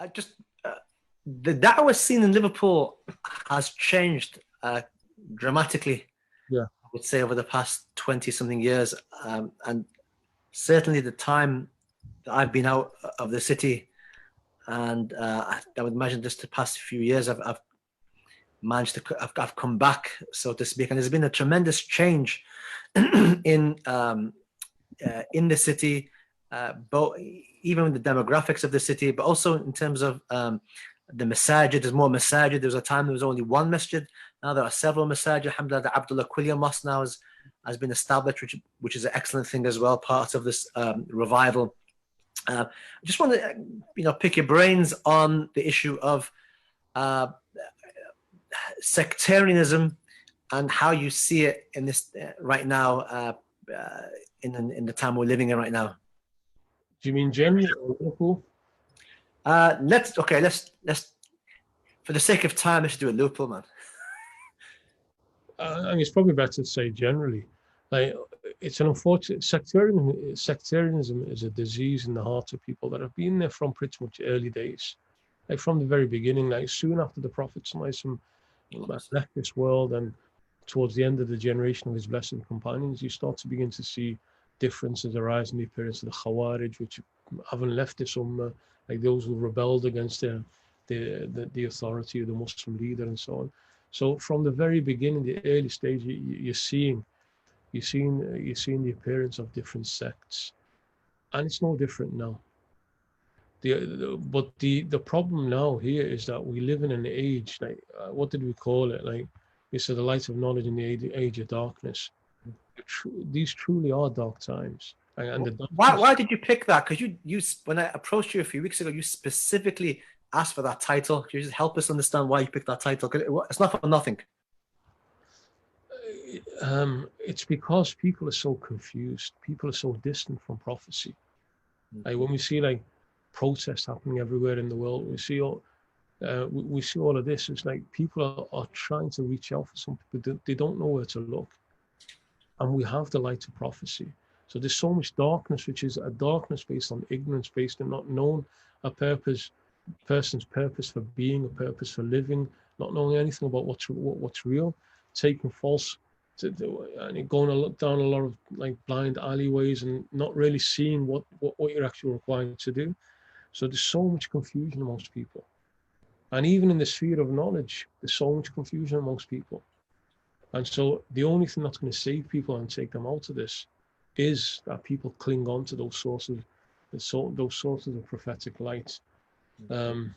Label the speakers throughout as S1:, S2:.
S1: just the da'wah scene in Liverpool has changed dramatically,
S2: Yeah.
S1: I would say, over the past 20 something years. And certainly the time that I've been out of the city, and I would imagine just the past few years, I've managed to, I've come back, so to speak, and there's been a tremendous change in the city, both even with the demographics of the city, but also in terms of the masajid. There's more masajid. There was a time there was only one masjid. Now there are several masajid. Alhamdulillah, the Abdullah Quilya Mosque now has been established, which is an excellent thing as well, part of this revival. I just want to pick your brains on the issue of sectarianism and how you see it in this right now, in the time we're living in right now.
S2: Do you mean generally or Liverpool?
S1: Let's for the sake of time, let's do a Liverpool, man.
S2: I mean, it's probably better to say generally. Like, it's an unfortunate sectarianism is a disease in the hearts of people that have been there from pretty much early days, like from the very beginning. Like soon after the Prophet left this world, and towards the end of the generation of his blessed companions, you start to begin to see differences arise in the appearance of the Khawarij, which haven't left this ummah, like those who rebelled against the authority of the Muslim leader and so on. So from the very beginning, the early stage, you're seeing the appearance of different sects, and it's no different now. But the problem now here is that we live in an age, like what did we call it? Like we said, the light of knowledge in the age of darkness. These truly are dark times. And
S1: why did you pick that? Because you when I approached you a few weeks ago, you specifically asked for that title. Can you just help us understand why you picked that title? It's not for nothing.
S2: It's because people are so confused. People are so distant from prophecy. Like when we see like protests happening everywhere in the world, we see all of this. It's like people are trying to reach out for something, but they don't know where to look. And we have the light of prophecy. So there's so much darkness, which is a darkness based on ignorance, based on not knowing a person's purpose for being, a purpose for living, not knowing anything about what's real, taking false, and going down a lot of like blind alleyways and not really seeing what you're actually required to do. So there's so much confusion amongst people. And even in the sphere of knowledge, there's so much confusion amongst people. And so the only thing that's going to save people and take them out of this is that people cling on to those sources of prophetic light. And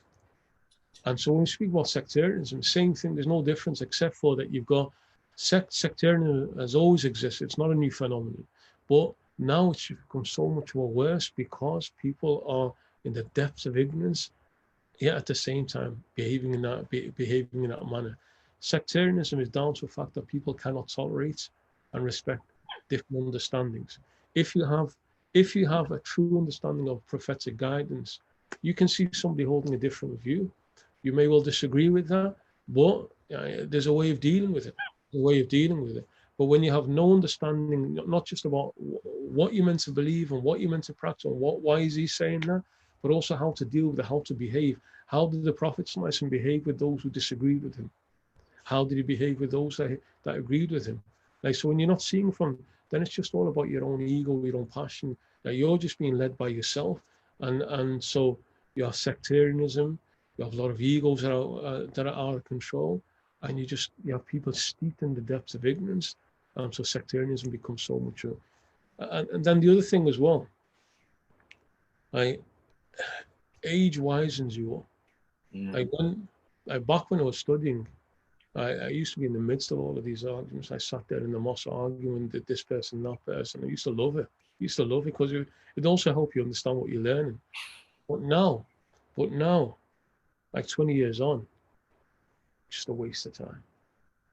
S2: so when we speak about sectarianism, same thing, there's no difference except for that you've got sectarianism has always existed. It's not a new phenomenon. But now it's become so much more worse because people are in the depths of ignorance, yet at the same time behaving in that manner. Sectarianism is down to the fact that people cannot tolerate and respect different understandings. If you have a true understanding of prophetic guidance, you can see somebody holding a different view. You may well disagree with that, but there's a way of dealing with it. But when you have no understanding, not just about what you're meant to believe and what you're meant to practice and why is he saying that, but also how to deal with it, how to behave. How did the Prophet behave with those who disagreed with him? How did he behave with those that agreed with him? Like, so when you're not seeing from, then it's just all about your own ego, your own passion. Like, you're just being led by yourself. And so you have sectarianism, you have a lot of egos that are out of control, and you have people steeped in the depths of ignorance. So sectarianism becomes so much. And then the other thing as well, age wisens you up. Back when I was studying, I used to be in the midst of all of these arguments. I sat there in the mosque arguing with this person, that person. I used to love it. Because it also helped you understand what you're learning. But now, like 20 years on, just a waste of time.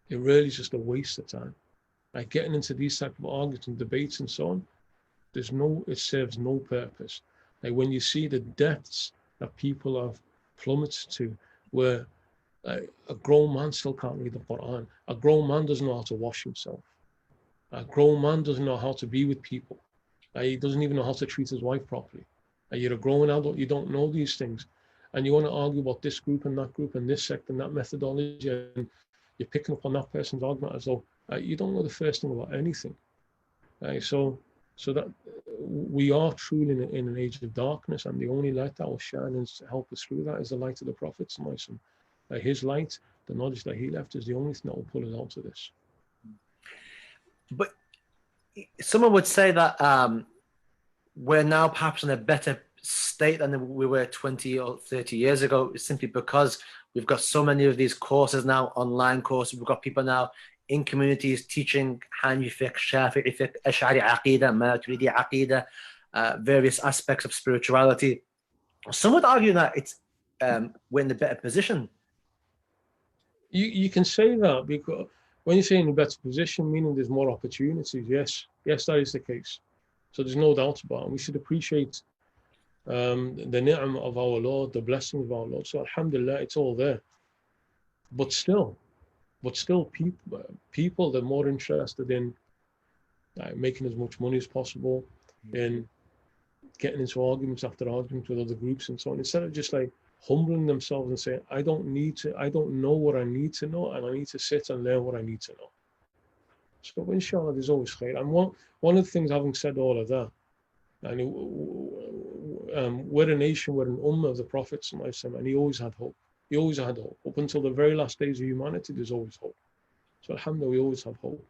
S2: It really is just a waste of time. Like getting into these type of arguments and debates and so on, it serves no purpose. Like when you see the depths that people have plummeted to, where a grown man still can't read the Quran. A grown man doesn't know how to wash himself. A grown man doesn't know how to be with people. He doesn't even know how to treat his wife properly. You're a grown adult, you don't know these things. and you want to argue about this group and this sect and that methodology, and you're picking up on that person's argument as though you don't know the first thing about anything. So that we are truly in an age of darkness, and the only light that will shine and help us through that is the light of the Prophet. His light, the knowledge that he left, is the only thing that will pull us out of this.
S1: But someone would say that we're now perhaps in a better state than we were 20 or 30 years ago, simply because we've got so many of these courses now, online courses. We've got people now in communities teaching Hanafi fiqh, Shafi'i fiqh, Ash'ari aqidah, Maturidi aqidah, various aspects of spirituality. Some would argue that it's we're in a better position.
S2: You can say that, because when you say in a better position, meaning there's more opportunities. Yes, that is the case. So there's no doubt about it. We should appreciate the ni'am of our Lord, the blessing of our Lord. So alhamdulillah, it's all there. But still people they're more interested in making as much money as possible, in getting into arguments after arguments with other groups and so on, instead of just like humbling themselves and saying, I don't know what I need to know, and I need to sit and learn what I need to know. So inshallah, there's always khair. And one of the things, having said all of that, and we're a nation, we're an ummah of the Prophet, and he always had hope. He always had hope. Up until the very last days of humanity, there's always hope. So alhamdulillah, we always have hope.